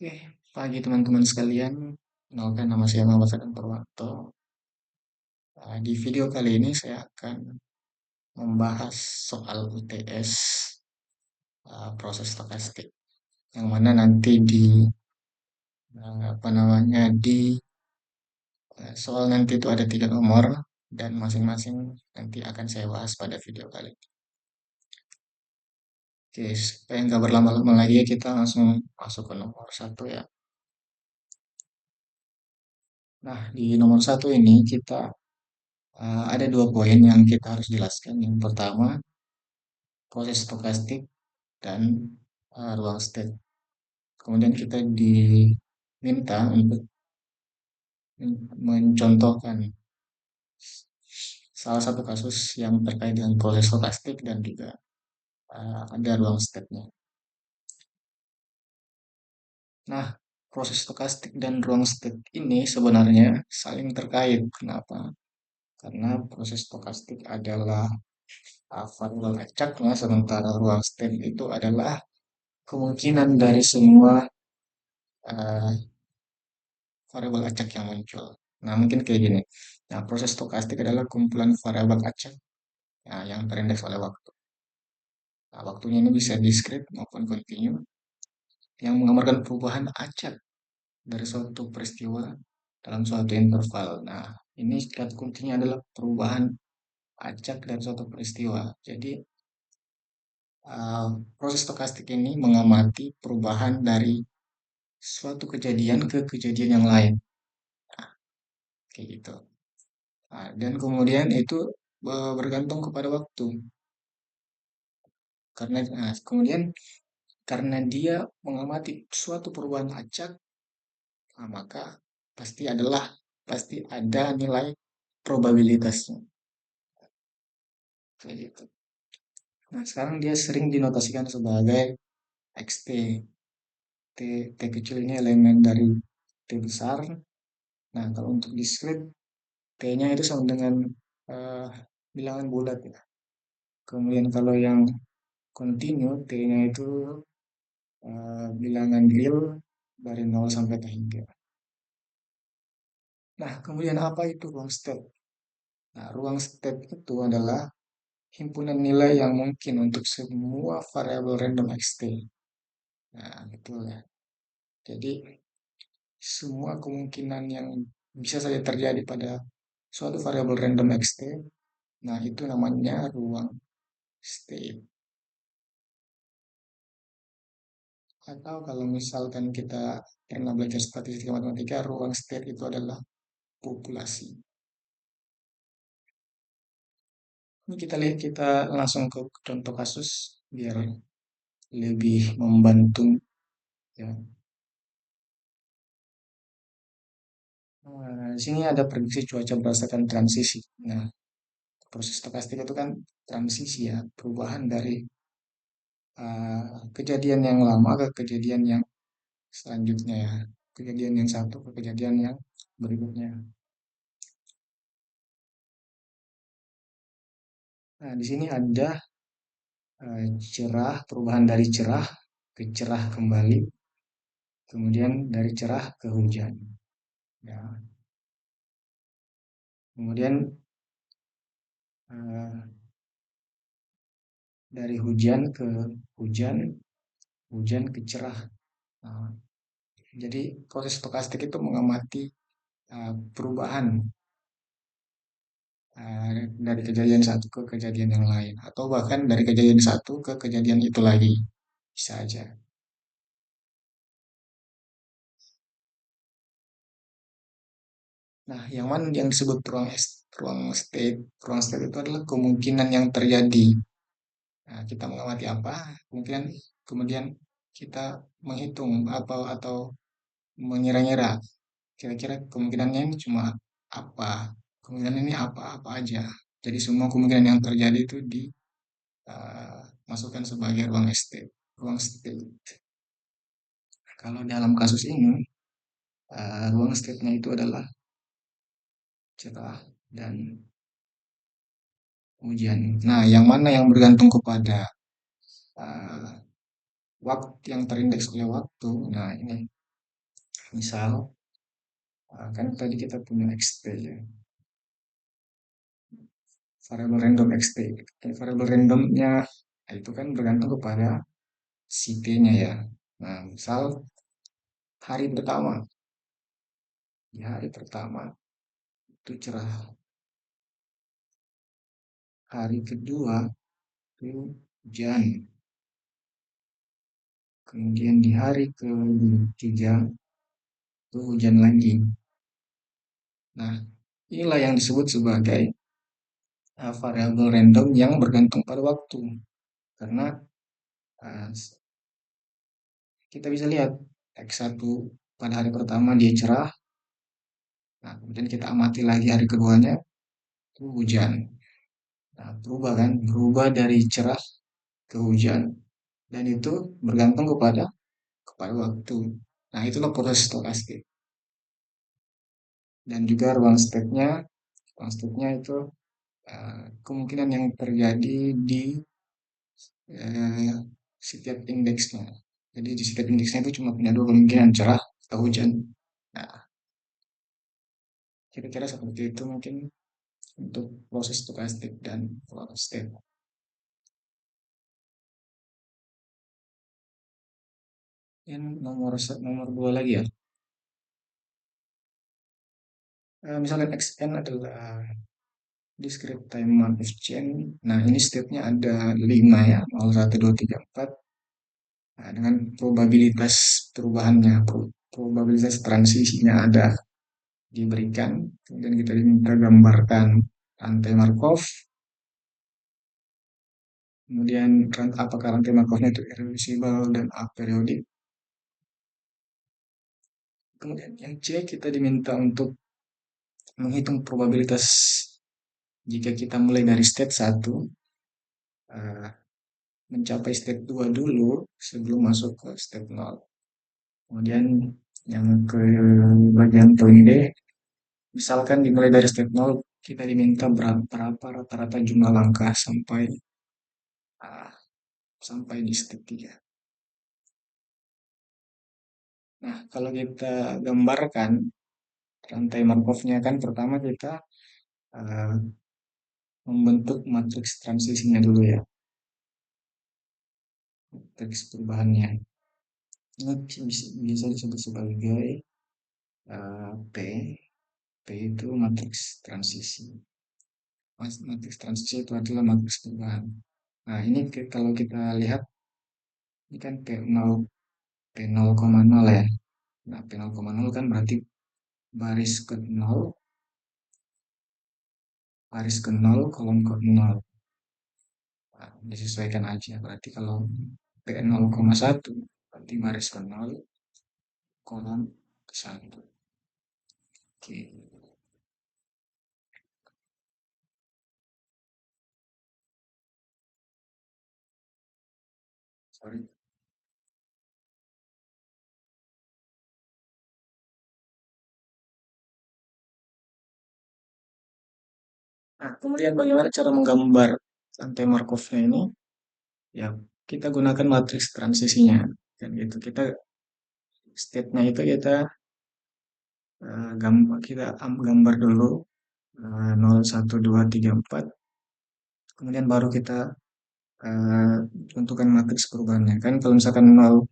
Oke, pagi teman-teman sekalian. Kenalkan nama saya Muhammad Sadam Purwanto. Di video kali ini saya akan membahas soal UTS proses stokastik, yang mana nanti di apa namanya di soal nanti itu ada 3 nomor dan masing-masing nanti akan saya bahas pada video kali ini. Oke, supaya nggak berlama-lama lagi kita langsung masuk ke nomor satu ya. Nah, di nomor satu ini kita ada 2 poin yang kita harus jelaskan. Yang pertama, proses stokastik dan ruang state. Kemudian kita diminta untuk mencontohkan salah satu kasus yang terkait dengan proses stokastik dan juga ada ruang state-nya. Nah, proses stokastik dan ruang state ini sebenarnya saling terkait. Kenapa? Karena proses stokastik adalah variabel acaknya, sementara ruang state itu adalah kemungkinan dari semua uh, variabel acak yang muncul. Nah, mungkin kayak gini. Nah, proses stokastik adalah kumpulan variabel acak yang terindeks oleh waktu. Nah, waktunya ini bisa diskrit maupun kontinu yang menggambarkan perubahan acak dari suatu peristiwa dalam suatu interval. Nah, ini kata kuncinya adalah perubahan acak dari suatu peristiwa. Jadi, uh, proses stokastik ini mengamati perubahan dari suatu kejadian ke kejadian yang lain. Nah, kayak gitu. Nah, dan kemudian itu bergantung kepada waktu. Kemudian karena dia mengamati suatu perubahan acak, maka pasti ada nilai probabilitasnya. Kayak gitu. Nah, sekarang dia sering dinotasikan sebagai XT. T kecil ini elemen dari T besar. Nah, kalau untuk diskrit, T-nya itu sama dengan eh, bilangan bulat ya. Kemudian kalau yang continue, T-nya itu bilangan real dari 0 sampai 3. Nah, kemudian apa itu ruang state? Nah, ruang state itu adalah himpunan nilai yang mungkin untuk semua variabel random xt. Nah, betul ya. Jadi, semua kemungkinan yang bisa saja terjadi pada suatu variabel random xt, nah itu namanya ruang state. Atau kalau misalkan kita pernah belajar statistika matematika, ruang state itu adalah populasi. Ini kita langsung ke contoh kasus biar lebih membantu ya. Di sini ada prediksi cuaca berdasarkan transisi. Nah, proses stokastik itu kan transisi ya, perubahan dari kejadian yang lama ke kejadian yang selanjutnya ya, kejadian yang satu ke kejadian yang berikutnya. Nah, di sini ada cerah, perubahan dari cerah ke cerah kembali, kemudian dari cerah ke hujan. Ya, kemudian eh, dari hujan ke hujan, hujan ke cerah. Nah, jadi proses stokastik itu mengamati perubahan dari kejadian satu ke kejadian yang lain, atau bahkan dari kejadian satu ke kejadian itu lagi, bisa aja. Nah, yang mana yang disebut ruang state itu adalah kemungkinan yang terjadi. Nah, kita mengamati apa kemungkinan, kemudian kita menghitung apa atau mengira-ngira kira-kira kemungkinannya ini cuma apa, kemungkinan ini apa aja. Jadi semua kemungkinan yang terjadi itu dimasukkan sebagai ruang state. Kalau dalam kasus ini, ruang state-nya itu adalah cerah dan hujan. Nah, yang mana yang bergantung kepada uh, waktu yang terindeks oleh waktu. Nah, ini. Misal, kan tadi kita punya xt ya, variabel random xt. Variabel randomnya itu kan bergantung kepada si t-nya ya. Nah, misal hari pertama, di hari pertama itu cerah, hari kedua itu hujan, kemudian di hari ketiga itu hujan lagi. Nah, inilah yang disebut sebagai variabel random yang bergantung pada waktu. Karena uh, kita bisa lihat X1 pada hari pertama dia cerah, nah kemudian kita amati lagi hari keduanya itu hujan. Nah, berubah kan, berubah dari cerah ke hujan, dan itu bergantung kepada waktu. Nah, itulah proses stokastik. Dan juga ruang state-nya itu kemungkinan yang terjadi di eh, setiap indeksnya. Jadi di setiap indeksnya itu cuma punya dua kemungkinan, cerah atau hujan. Nah, kira-kira seperti itu mungkin untuk proses stokastik dan ruang state. Yang nomor dua lagi ya. Misalkan xn adalah discrete time Markov chain. Nah, ini state-nya ada 5 ya, 0, 1, 2, 3, 4. Nah, dengan probabilitas perubahannya, probabilitas transisinya ada diberikan. Kemudian kita diminta gambarkan rantai Markov. Kemudian apakah rantai Markovnya itu irreversible dan aperiodic. Kemudian yang C kita diminta untuk menghitung probabilitas jika kita mulai dari state 1 mencapai state 2 dulu sebelum masuk ke state 0. Kemudian yang ke bagian poin D, misalkan dimulai dari state 0, kita diminta berapa rata-rata jumlah langkah uh, sampai di state 3. Nah, kalau kita gambarkan rantai Markovnya kan pertama kita uh, membentuk matriks transisinya dulu ya, matriks perubahannya. Ini bisa disebut sebagai P. P itu matriks transisi. Matriks transisi itu adalah matriks perubahan. Nah, ini kalau kita lihat, ini kan P0, P0,0 ya. Nah, P0,0 kan berarti baris ke 0, baris ke 0, kolom ke 0. Nah, disesuaikan aja. Berarti kalau P0,1, berarti baris ke 0, kolom ke 1. Oke, sorry. Nah, kemudian bagaimana cara menggambar rantai Markovnya ini? Ya, kita gunakan matriks transisinya. Dan gitu, state-nya itu kita gambar dulu 0, 1, 2, 3, 4. Kemudian baru kita uh, tentukan matriks perubahannya. Kan kalau misalkan 0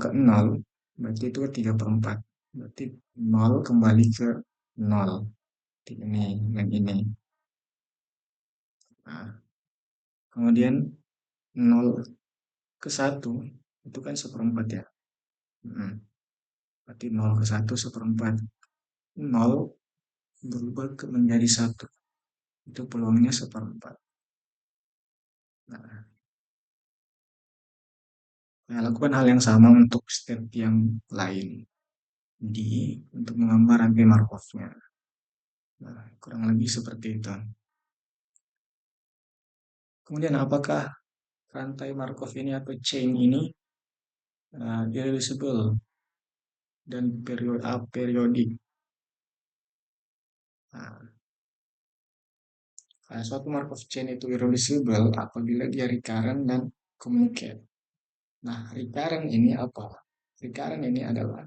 ke 0, berarti itu 3 per 4. Berarti 0 kembali ke 0. Ini, yang ini. Nah, kemudian 0 ke 1, itu kan seperempat ya. Berarti 0 ke 1 seperempat. 0 berubah menjadi 1. Itu peluangnya seperempat. Nah, lakukan hal yang sama untuk step yang lain untuk menggambar rantai Markovnya. Nah, kurang lebih seperti itu. Kemudian apakah rantai Markov ini atau chain ini irreversible dan aperiodic? Nah, suatu Markov chain itu irreversible apabila dia recurrent dan communicate. Nah, recurrent ini apa? Recurrent ini adalah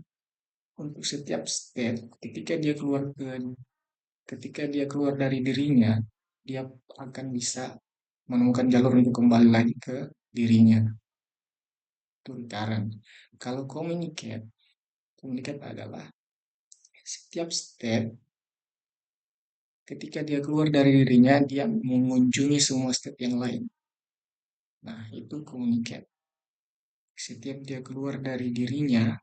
untuk setiap state ketika dia keluar dari dirinya, dia akan bisa menemukan jalur untuk kembali lagi ke dirinya. Itu recurrent. Kalau communicate adalah setiap step ketika dia keluar dari dirinya, dia mengunjungi semua step yang lain. Nah, itu communicate. Setiap dia keluar dari dirinya,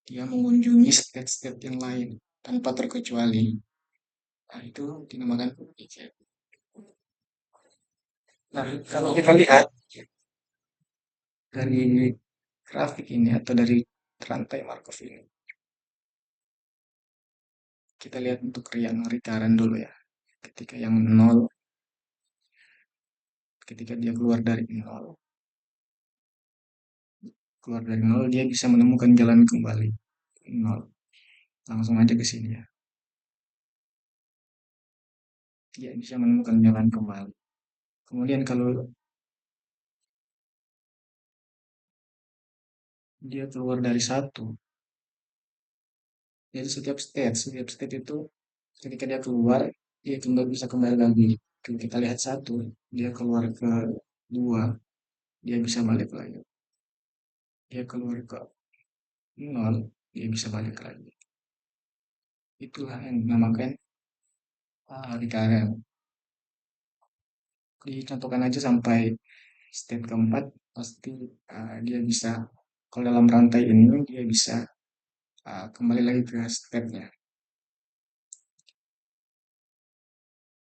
dia mengunjungi step-step yang lain tanpa terkecuali. Nah, itu dinamakan communicate. Nah, kalau kita lihat dari grafik ini atau dari rantai Markov ini, kita lihat untuk yang recurrent dulu ya. Ketika yang nol, ketika dia keluar dari nol, dia bisa menemukan jalan kembali nol. Langsung aja ke sini ya. Dia bisa menemukan jalan kembali. Kemudian kalau dia keluar dari satu, jadi setiap state itu ketika dia keluar, dia kembali bisa kembali lagi. Kalau kita lihat satu, dia keluar ke dua, dia bisa balik lagi. Dia keluar ke nol, dia bisa balik lagi. Itulah yang dinamakan recurrent. Dicontohkan aja sampai state keempat, pasti dia bisa, kalau dalam rantai ini, dia bisa kembali lagi ke stepnya.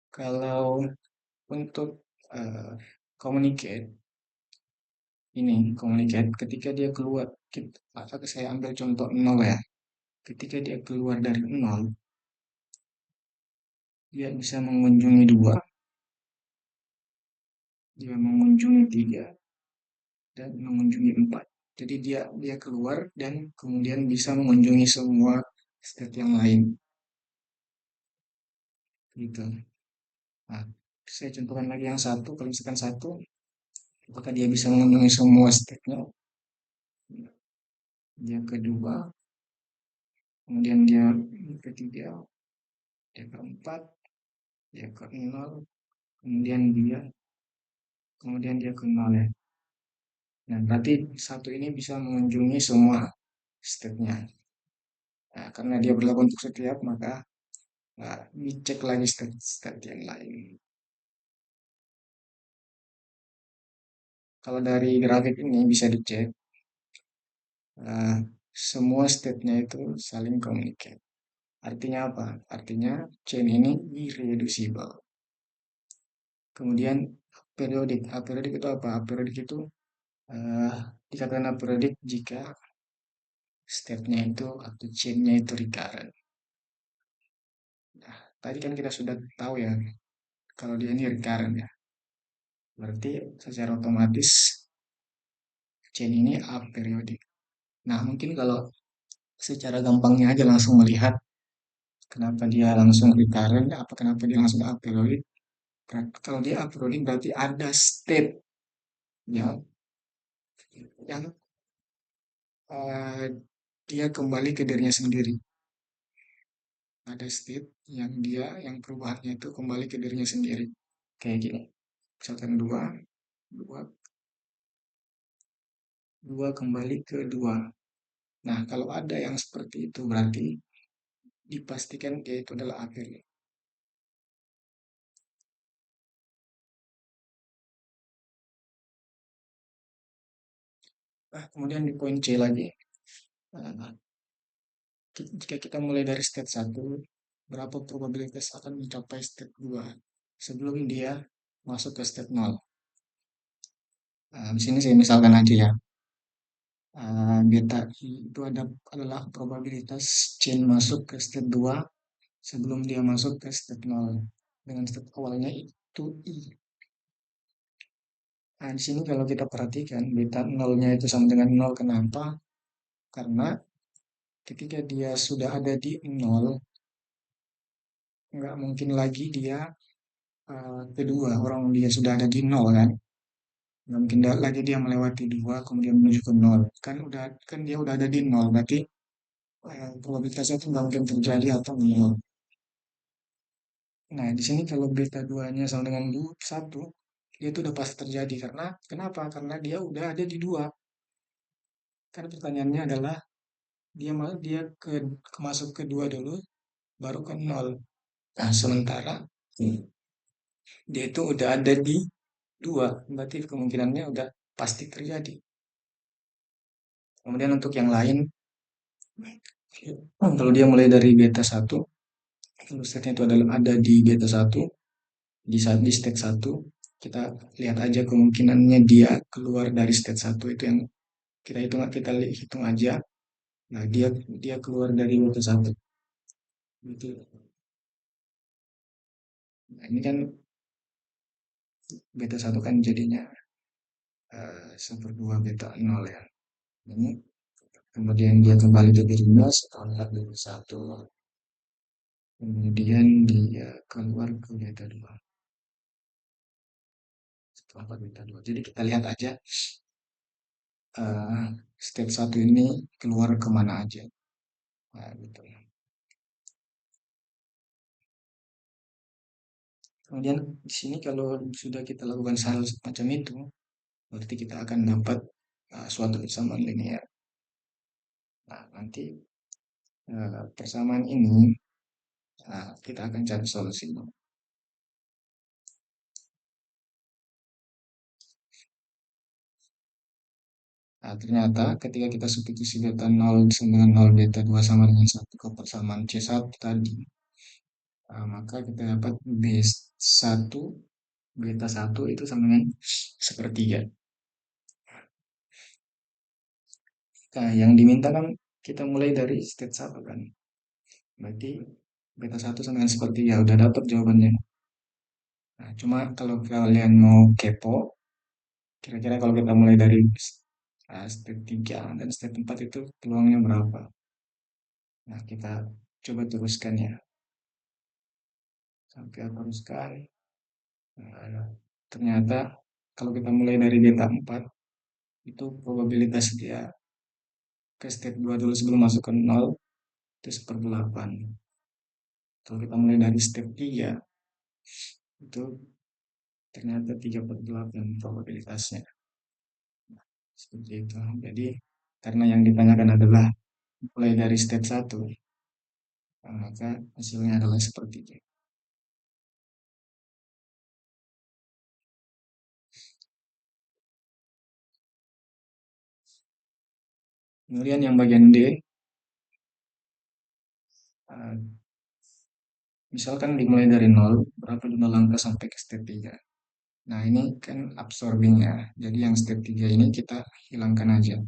Kalau untuk uh, communicate, ketika dia keluar, saya ambil contoh nol ya. Ketika dia keluar dari nol, dia bisa mengunjungi dua, dia mengunjungi tiga, dan mengunjungi empat. Jadi dia keluar dan kemudian bisa mengunjungi semua state yang lain. Gitu. Nah, saya contohkan lagi yang satu. Kalau misalkan satu, apakah dia bisa mengunjungi semua state-nya? Dia kedua, kemudian dia ketiga, dia keempat, dia ke nol, kemudian dia ke nol ya. Nah, berarti satu ini bisa mengunjungi semua step-nya. Nah, karena dia berlaku untuk setiap, maka dicek lagi step-step yang lain. Kalau dari grafik ini bisa dicek, uh, semua step-nya itu saling communicate. Artinya apa? Artinya chain ini irreducible. Kemudian periodik. Periodik itu apa? Periodik itu uh, dikatakan periodik jika stepnya itu atau chainnya itu recurrent. Nah, tadi kan kita sudah tahu ya kalau dia ini recurrent ya. Berarti secara otomatis chain ini aperiodic. Nah, mungkin kalau secara gampangnya aja langsung melihat kenapa dia langsung recurrent, kenapa dia langsung aperiodic. Kalau dia aperiodic berarti ada state yang yang uh, dia kembali ke dirinya sendiri. Ada state yang perubahannya itu kembali ke dirinya sendiri. Kayak gini. Misalkan dua, dua, dua kembali ke dua. Nah, kalau ada yang seperti itu berarti dipastikan dia itu adalah akhir. Nah, kemudian di poin C lagi. Nah, jika kita mulai dari state satu, berapa probabilitas akan mencapai state 2 sebelum dia masuk ke state 0. Nah, di sini saya misalkan aja ya. Beta itu adalah probabilitas chain masuk ke state 2 sebelum dia masuk ke state 0. Dengan state awalnya itu I. Nah, di sini kalau kita perhatikan beta nolnya itu sama dengan 0. Kenapa? Karena ketika dia sudah ada di 0, nggak mungkin lagi dia kedua, orang dia sudah ada di 0 kan. Nggak mungkin lagi dia melewati 2 kemudian menuju ke 0. Kan dia udah ada di 0, berarti probabilitasnya itu nggak mungkin terjadi atau nol. Nah, di sini kalau beta 2-nya sama dengan 1, dia itu udah pasti terjadi. Karena, kenapa? Karena dia udah ada di 2. Kan pertanyaannya adalah, dia masuk ke 2 dulu, baru ke nol. Nah, sementara dia itu udah ada di 2, berarti kemungkinannya udah pasti terjadi. Kemudian untuk yang lain, kalau dia mulai dari beta 1, kalau state-nya itu adalah ada di beta 1, di state 1, kita lihat aja kemungkinannya dia keluar dari state 1 itu yang kita hitung aja. Nah, dia keluar dari beta 1. Itu. Nah, ini kan beta 1 kan jadinya 1/2 beta 0 ya. Ini kemudian dia kembali ke dirinya setelah beta 1. Kemudian dia keluar ke beta 2. Setelah beta 2. Jadi kita lihat aja eh, step 1 ini keluar kemana aja. Nah, gitu. Kemudian di sini kalau sudah kita lakukan hal semacam itu, berarti kita akan dapat suatu persamaan linear. Nah, nanti persamaan ini kita akan cari solusinya. Nah, ternyata ketika kita substitusi beta 0 sama dengan 0, beta 2 sama dengan 1 ke persamaan C1 tadi, maka kita dapat B1, beta 1 itu sama dengan sepertiga. Nah, yang diminta kan kita mulai dari state 1 kan. Berarti beta 1 sama dengan sepertiga, udah dapat jawabannya. Nah, cuma kalau kalian mau kepo, kira-kira kalau kita mulai dari step 3 dan step 4 itu peluangnya berapa? Nah, kita coba teruskan ya. Sampai teruskan. Nah, ternyata kalau kita mulai dari beta 4, itu probabilitas dia ke step 2 dulu sebelum masuk ke 0, itu 1/8. Kalau kita mulai dari step 3, itu ternyata 3/8 probabilitasnya. Seperti itu. Jadi, karena yang ditanyakan adalah mulai dari step 1, maka hasilnya adalah seperti itu. Kemudian yang bagian D, eh, misalkan dimulai dari 0, berapa jumlah langkah sampai ke step 3. Nah, ini kan absorbing ya. Jadi yang step 3 ini kita hilangkan aja.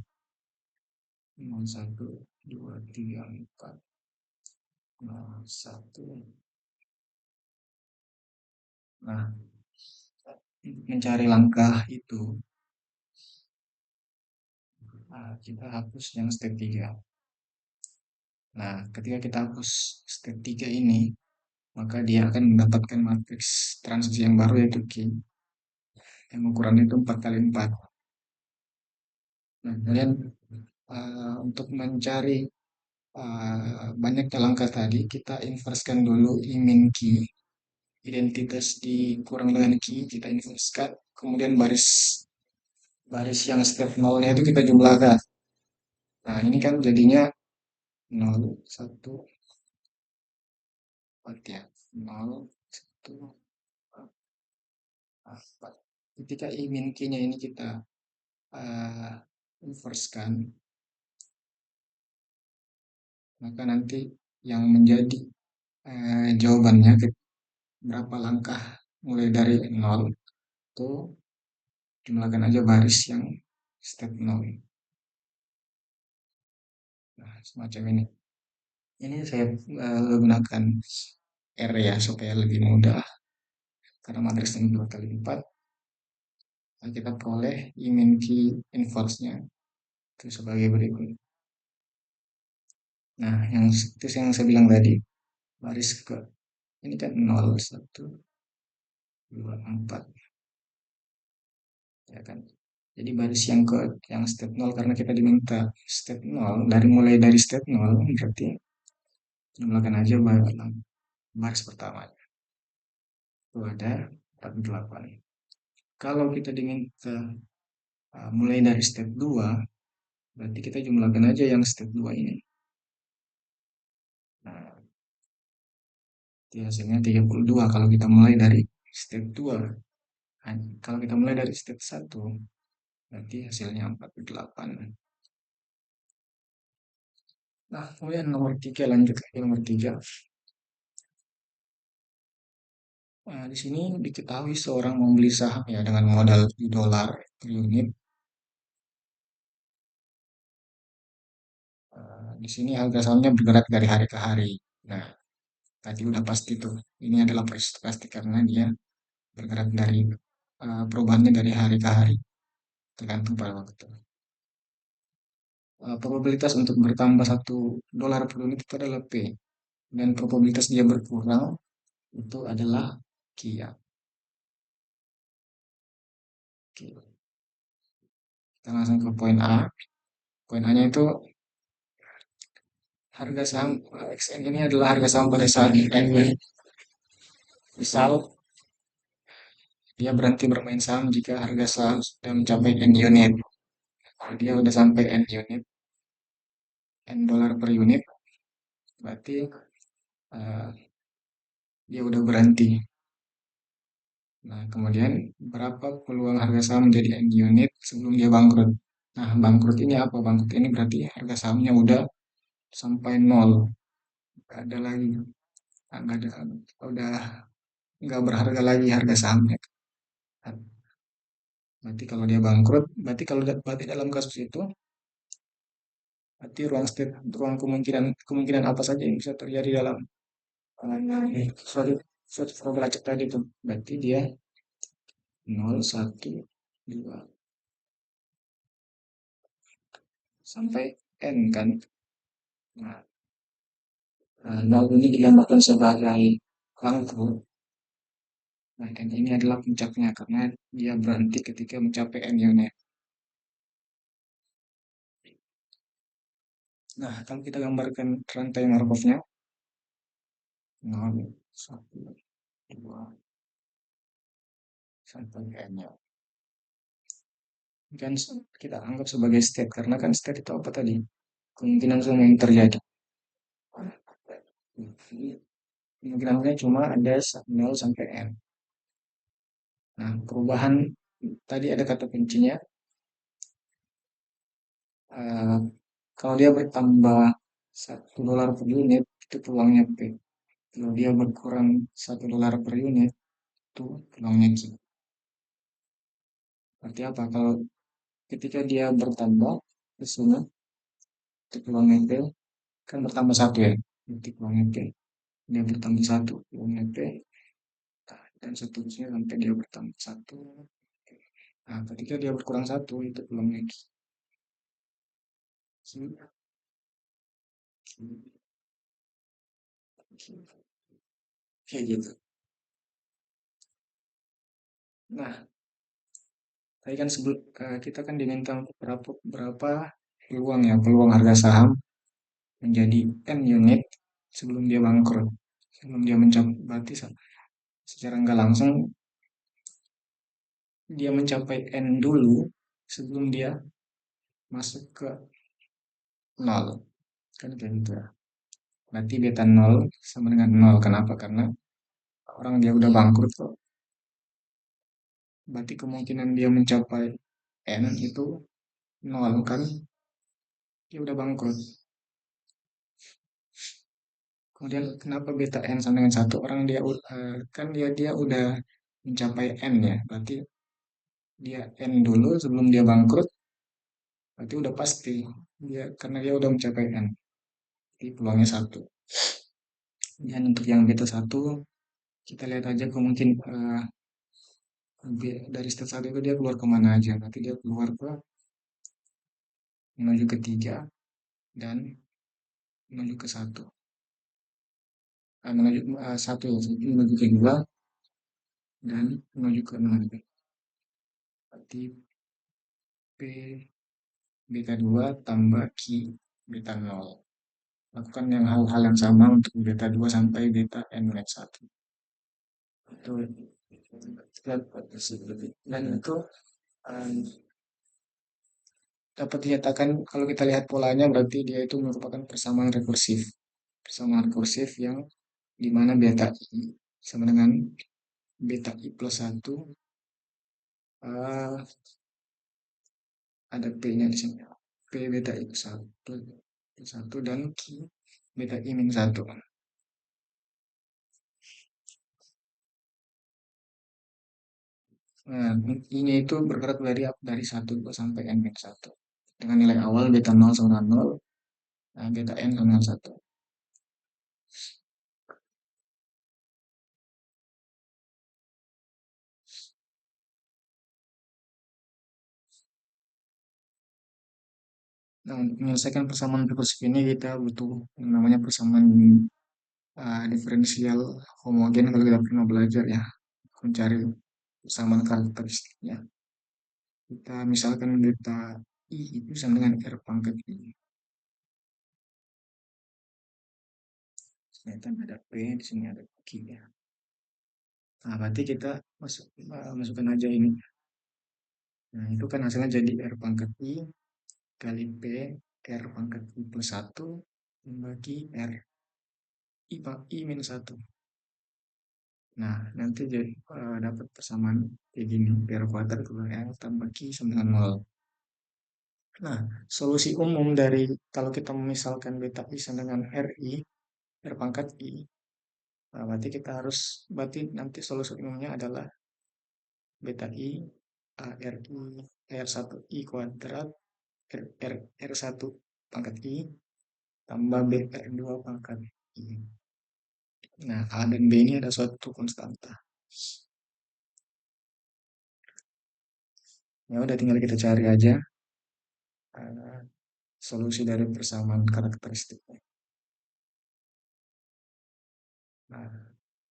0, 1, 2, 3, 4, 0, 1. Nah, untuk mencari langkah itu, kita hapus yang step 3. Nah, ketika kita hapus step 3 ini, maka dia akan mendapatkan matriks transisi yang baru yaitu Q, yang ukurannya itu 4 kali 4. Nah, kemudian untuk mencari banyaknya langkah tadi, kita inverskan dulu I min Q, identitas dikurang dengan Q, kita inverskan, kemudian baris baris yang step 0-nya itu kita jumlahkan. Nah, ini kan jadinya 0, 1, 4 ya. 0, 1, 4. Ketika I min Q-nya ini kita uh, inverskan, maka nanti yang menjadi jawabannya berapa langkah mulai dari 0 itu jumlahkan aja baris yang step 0. Nah, semacam ini. Ini saya gunakan R ya supaya lebih mudah karena matriksnya 2 kali 4. Nah, kita peroleh I min Q inverse-nya itu sebagai berikut. Nah, itu yang saya bilang tadi, baris ke ini kan 0, 1, 2, 4 ya kan. Jadi baris yang step nol karena kita diminta step nol mulai dari step nol berarti jumlahkan aja baris pertama itu ada 48. Kalau kita diminta mulai dari step 2 berarti kita jumlahkan aja yang step 2 ini. Nah, hasilnya 32 kalau kita mulai dari step 2. Nah, kalau kita mulai dari step 1 berarti hasilnya 48. Nah, kemudian nomor 3 lanjut lagi nomor 3. Nah, di sini diketahui seorang membeli saham ya dengan modal $2 per unit. Di sini harga sahamnya bergerak dari hari ke hari. Nah, tadi udah pasti tuh. Ini adalah pasti karena dia bergerak dari perubahannya dari hari ke hari, tergantung pada waktu. Probabilitas untuk bertambah $1 per unit itu adalah P, dan probabilitas dia berkurang itu adalah Q. Oke, kita langsung ke poin A. Poin A-nya itu harga saham XN ini adalah harga saham pada saat ini. Misal dia berhenti bermain saham jika harga saham sudah mencapai N unit. Kalau dia udah sampai N unit, N$ per unit, berarti uh, dia udah berhenti. Nah, kemudian berapa peluang harga saham menjadi N unit sebelum dia bangkrut? Nah, bangkrut ini apa? Bangkrut ini berarti harga sahamnya udah sampai nol, nggak ada lagi, nggak ada, udah nggak berharga lagi harga sahamnya. Berarti kalau dia bangkrut, berarti dalam kasus itu, berarti ruang kemungkinan kemungkinan apa saja yang bisa terjadi dalam suatu suatu program acak tadi itu. Berarti dia nol, satu, 2 sampai N kan. Nah, 0 ini dinamakan sebagai bangkrut. Nah, N ini adalah puncaknya karena dia berhenti ketika mencapai N unit. Nah, kalau kita gambarkan rantai Markov-nya, 0, 1, 2, sampai N ya. Kan kita anggap sebagai state, karena kan state itu apa tadi? Kemungkinan semua yang terjadi. Kemungkinannya cuma ada 0 sampai N. Nah, perubahan tadi ada kata kuncinya. eh, Kalau dia bertambah $1 per unit, itu peluangnya P. Kalau dia berkurang $1 per unit, itu peluangnya Q. Berarti apa? Kalau ketika dia bertambah, di sini, itu peluangnya P, kan bertambah satu ya. Berarti peluangnya P. Dia bertambah satu, peluangnya P. Dan seterusnya sampai dia bertambah satu. Nah, ketika dia berkurang satu, itu peluangnya Q. Q, Q, Q. Kayak gitu. Nah, tadi kan kita kan diminta berapa berapa peluang ya, peluang harga saham menjadi N unit sebelum dia bangkrut, sebelum dia mencapai, berarti secara nggak langsung dia mencapai N dulu sebelum dia masuk ke nol, kan kayak gitu ya. Berarti beta nol sama dengan nol. Kenapa? Karena orang dia udah bangkrut kok. Berarti kemungkinan dia mencapai N itu nol kan, dia udah bangkrut. Kemudian kenapa beta N sama dengan satu? Orang dia kan dia udah mencapai N ya. Berarti dia N dulu sebelum dia bangkrut. Berarti udah pasti dia karena dia udah mencapai N. Jadi peluangnya satu. Dan untuk yang beta satu kita lihat aja kemungkinan dari step satu itu dia keluar kemana aja. Nanti dia keluar ke menuju ke tiga dan menuju ke satu. Menuju satu ya, menuju ke dua dan menuju ke nol. Berarti P beta 2 tambah Q beta nol. Lakukan yang hal-hal yang sama untuk beta 2 sampai beta n minus 1. Itu dan itu um, dapat dinyatakan kalau kita lihat polanya berarti dia itu merupakan persamaan rekursif. Persamaan rekursif yang di mana beta i sama dengan beta i plus 1 ada p-nya di sini. P beta i plus 1 dan q beta i minus 1. Nah, ini itu bergerak dari 1 sampai n minus 1. Dengan nilai awal beta 0 sama dengan 0, nah, beta n sama dengan 1. Nah, untuk menyelesaikan persamaan rekursif ini kita butuh yang namanya persamaan diferensial homogen kalau kita pernah belajar ya, mencari persamaan karakteristiknya. Kita misalkan beta i itu sama dengan r pangkat i. Ternyata ada p, di sini ada q ya. Nah, berarti kita masukkan aja ini. Nah, itu kan hasilnya jadi r pangkat i kali p r pangkat i plus 1 membagi r i minus 1. Nah, nanti jadi dapat persamaan kayak gini. R kuadrat kali R tambah Q sama dengan 0. Nah, solusi umum dari kalau kita memisalkan beta I sama dengan RI, R pangkat I, nah, berarti kita harus, berarti nanti solusi umumnya adalah beta I, R1 I kuadrat, R1 pangkat I, tambah BR2 pangkat I. Nah, A dan B ini ada suatu konstanta. Ya udah tinggal kita cari aja solusi dari persamaan karakteristiknya. Nah,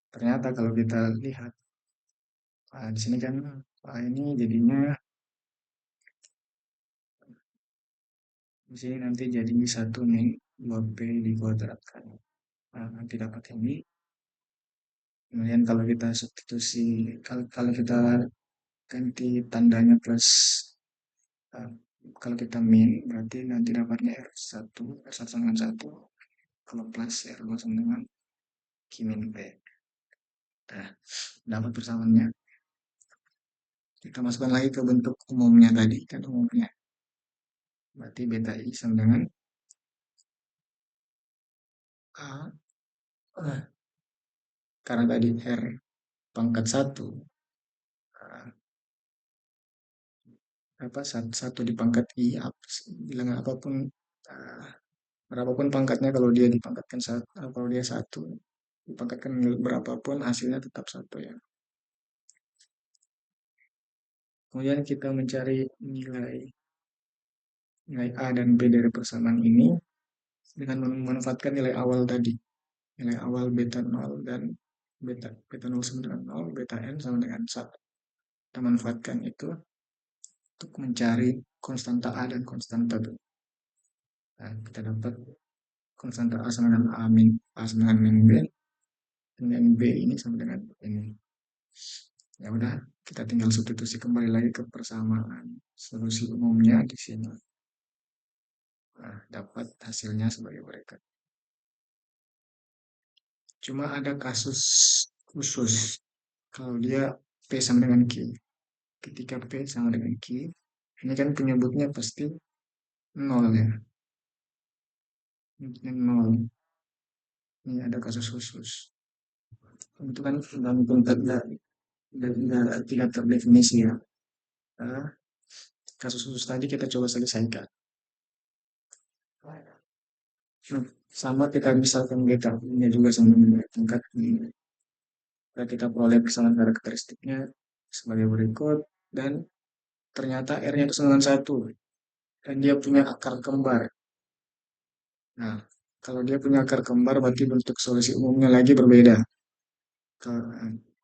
ternyata kalau kita lihat, di sini kan ini jadinya di sini nanti jadi 1 min 2p dikuadratkan. Nah, nanti dapat ini. Kemudian kalau kita substitusi, kalau kita ganti tandanya plus, uh, kalau kita min, berarti nanti dapatnya R1 sama dengan 1. Kalau plus R2 sama dengan Q min P. Nah, dapat persamaannya. Kita masukkan lagi ke bentuk umumnya tadi, kan umumnya. Berarti beta I sama dengan A, karena tadi R pangkat 1, apa satu di pangkat I, bilang apapun, uh, berapapun pangkatnya kalau dia dipangkatkan satu, kalau dia 1, dipangkatkan berapapun hasilnya tetap 1 ya. Kemudian kita mencari nilai A dan B dari persamaan ini dengan memanfaatkan nilai awal tadi. Nilai awal beta 0 dan beta 0 sama dengan 0, beta n sama dengan 1. Kita manfaatkan itu untuk mencari konstanta A dan konstanta B. Nah, kita dapat konstanta A sama dengan A sama dengan min B, dan B ini sama dengan ini. Ya udah, kita tinggal substitusi kembali lagi ke persamaan solusi umumnya di sini. Nah, dapat hasilnya sebagai berikut. Cuma ada kasus khusus kalau dia P sama dengan Q. Ketika P sama dengan Q, ini kan penyebutnya pasti 0 ya. Ini 0. Ini ada kasus khusus. Itu kan sudah mungkin tidak terdefinisi ya. Nah, kasus khusus tadi kita coba selesaikan. Sama kita misalkan beta-nya juga sama dengan tingkat ini. Kita peroleh persamaan karakteristiknya sebagai berikut, dan ternyata R-nya itu sama dengan 1 dan dia punya akar kembar. Nah, kalau dia punya akar kembar berarti bentuk solusi umumnya lagi berbeda.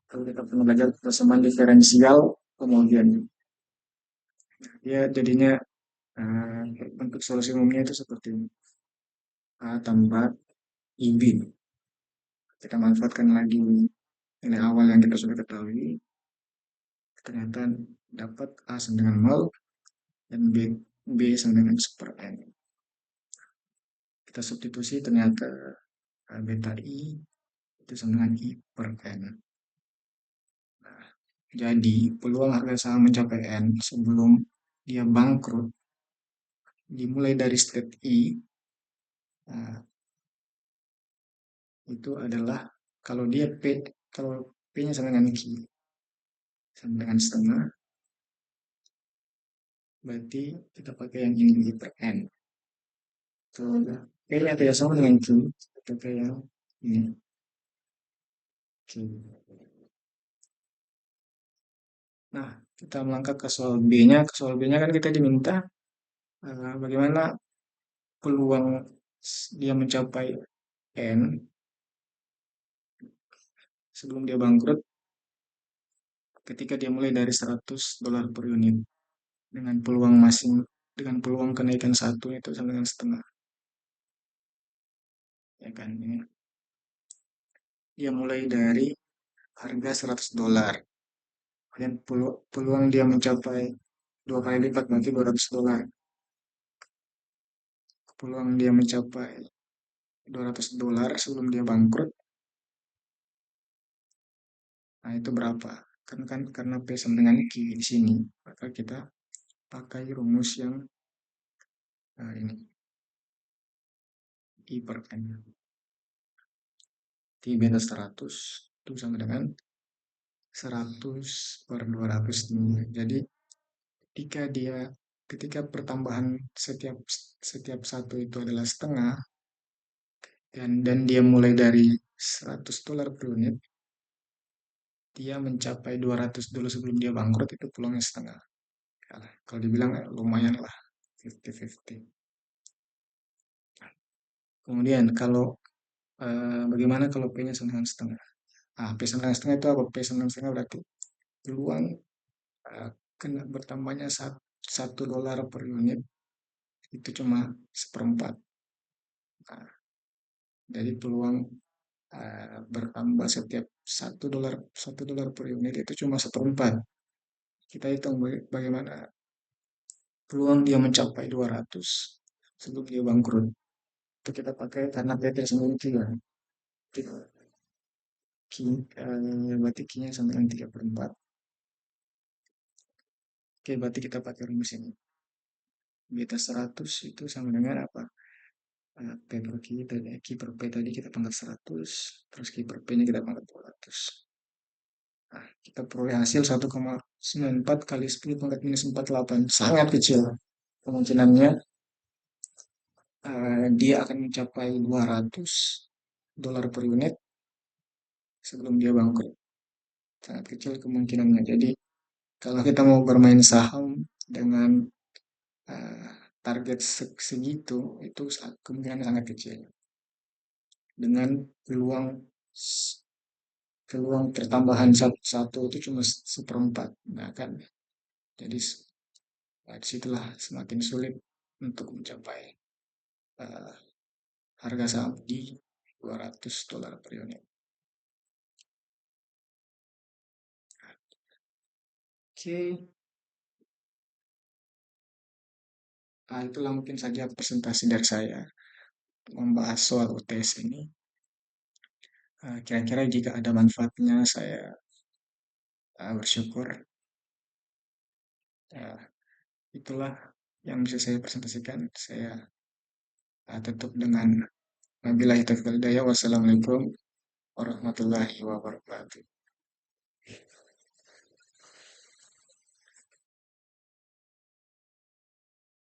Kalau kita pernah belajar persamaan diferensial homogen. Dia jadinya bentuk solusi umumnya itu seperti A tambah IB. Kita manfaatkan lagi nilai awal yang kita sudah ketahui, ternyata dapat A sama dengan 0 dan B sama dengan 1 per N. Kita substitusi ternyata beta I itu sama dengan I per N. Nah, jadi peluang harga saham mencapai N sebelum dia bangkrut dimulai dari state I, nah, itu adalah kalau dia kalau P-nya sama dengan Q, sama dengan setengah, berarti kita pakai yang ini I per N. Tuh, P-nya tidak sama dengan Q, kita pakai yang ini Q. Nah, kita melangkah ke soal B-nya. Ke soal B-nya kan kita diminta bagaimana peluang dia mencapai N sebelum dia bangkrut ketika dia mulai dari $100 per unit dengan peluang masing dengan peluang kenaikan satu itu sama dengan setengah, ya kan, ini dia mulai dari harga $100 dan peluang dia mencapai dua kali lipat berarti $200, peluang dia mencapai $200 sebelum dia bangkrut. Nah, itu berapa? Karena P sama dengan Q di sini, maka kita pakai rumus yang ini I per N. T beta 100 itu sama dengan 100 per 200 ini. Jadi ketika pertambahan setiap satu itu adalah setengah dan dia mulai dari $100 per unit, dia mencapai 200 dulu sebelum dia bangkrut itu peluangnya setengah. Ya, kalau dibilang lumayan lah, 50-50. Kemudian kalau bagaimana kalau P-nya sama dengan setengah? Ah, P sama dengan setengah itu apa? P sama dengan setengah berarti peluang kena bertambahnya $1 per unit itu cuma seperempat. Nah, jadi peluang bertambah setiap $1 per unit itu cuma seperempat. Kita hitung bagaimana peluang dia mencapai 200 sebelum dia bangkrut. Itu kita pakai karena PT sendiri juga. Berarti Q-nya sama dengan 3/4. Oke, berarti kita pakai rumus ini. Beta 100 itu sama dengan apa? P per Q tadi, Q per P tadi kita pangkat 100, terus Q per P-nya kita pangkat 200. Nah, kita peroleh hasil 1,94 kali 10 pangkat minus 48. Sangat kecil. Kemungkinannya dia akan mencapai $200 per unit sebelum dia bangkrut. Sangat kecil kemungkinannya. Jadi kalau kita mau bermain saham dengan uh, target segitu, itu kemungkinan sangat kecil. Dengan peluang peluang pertambahan satu itu cuma seperempat. Nah kan, jadi disitulah semakin sulit untuk mencapai uh, harga saham di $200 per unit. Oke, itulah mungkin saja presentasi dari saya membahas soal UTS ini. Kira-kira jika ada manfaatnya, saya bersyukur. Uh, itulah yang bisa saya presentasikan. Saya tutup dengan wabillahi taufiq wal hidayah. Wassalamualaikum warahmatullahi wabarakatuh.